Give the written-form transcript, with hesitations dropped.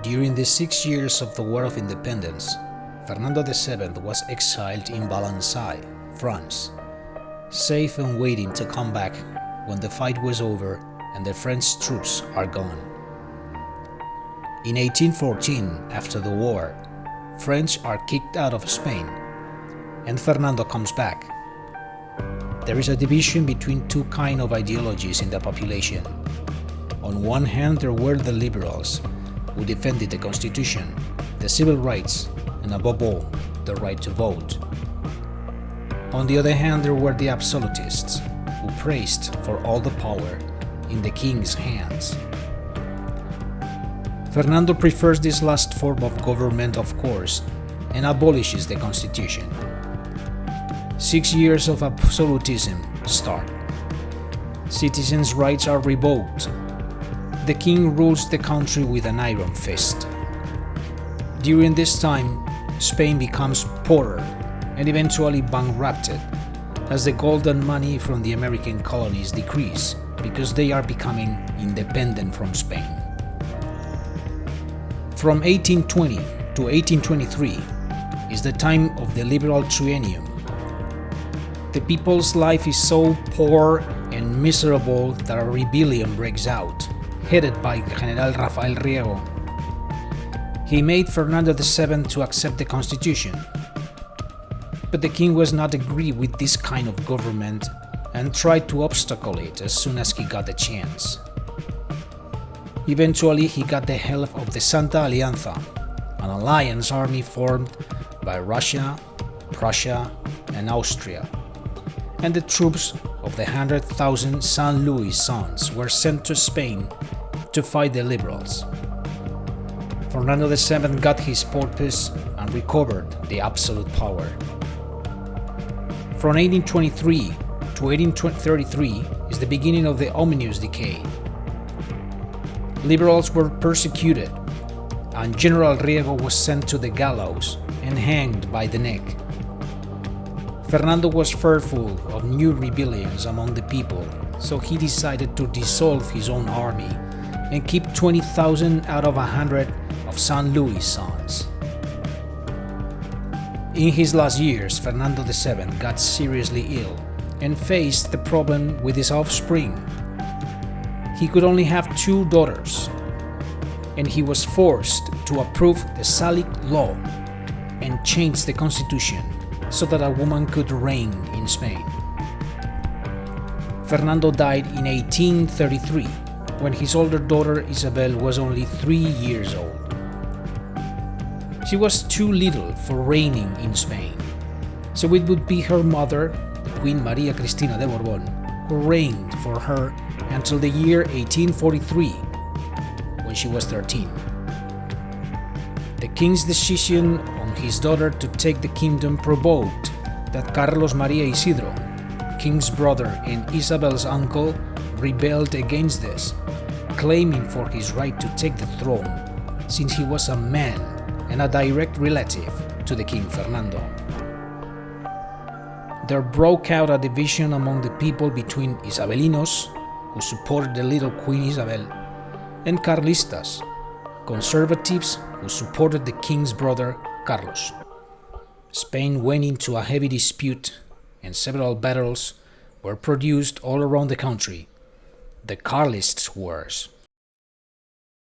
During the 6 years of the War of Independence, Fernando VII was exiled in Valence, France, safe and waiting to come back when the fight was over and the French troops are gone. In 1814, after the war, French are kicked out of Spain, and Fernando comes back. There is a division between two kinds of ideologies in the population. On one hand, there were the liberals, who defended the Constitution, the civil rights, and above all, the right to vote. On the other hand, there were the absolutists, who praised for all the power in the king's hands. Fernando prefers this last form of government, of course, and abolishes the Constitution. 6 years of absolutism start. Citizens' rights are revoked. The king rules the country with an iron fist. During this time, Spain becomes poorer and eventually bankrupted, as the gold and money from the American colonies decrease because they are becoming independent from Spain. From 1820 to 1823 is the time of the liberal triennium. The people's life is so poor and miserable that a rebellion breaks out, headed by General Rafael Riego. He made Fernando VII to accept the constitution, but the king was not agree with this kind of government and tried to obstacle it as soon as he got the chance. Eventually, he got the help of the Santa Alianza, an alliance army formed by Russia, Prussia, and Austria, and the troops of the 100,000 St. Louis sons were sent to Spain to fight the liberals. Fernando VII got his purpose and recovered the absolute power. From 1823 to 1833 is the beginning of the ominous decay. Liberals were persecuted, and General Riego was sent to the gallows and hanged by the neck. Fernando was fearful of new rebellions among the people, so he decided to dissolve his own army and keep 20,000 out of 100 of St. Louis sons. In his last years, Fernando VII got seriously ill and faced the problem with his offspring. He could only have 2 daughters, and he was forced to approve the Salic law and change the constitution so that a woman could reign in Spain. Fernando died in 1833, when his older daughter Isabel was only 3 years old. She was too little for reigning in Spain, so it would be her mother, Queen María Cristina de Borbón, who reigned for her until the year 1843, when she was 13. The king's decision on his daughter to take the kingdom provoked that Carlos María Isidro, king's brother and Isabel's uncle, rebelled against this, claiming for his right to take the throne, since he was a man and a direct relative to the King Fernando. There broke out a division among the people between Isabelinos, who supported the little Queen Isabel, and Carlistas, conservatives who supported the king's brother Carlos. Spain went into a heavy dispute, and several battles were produced all around the country, the Carlist Wars.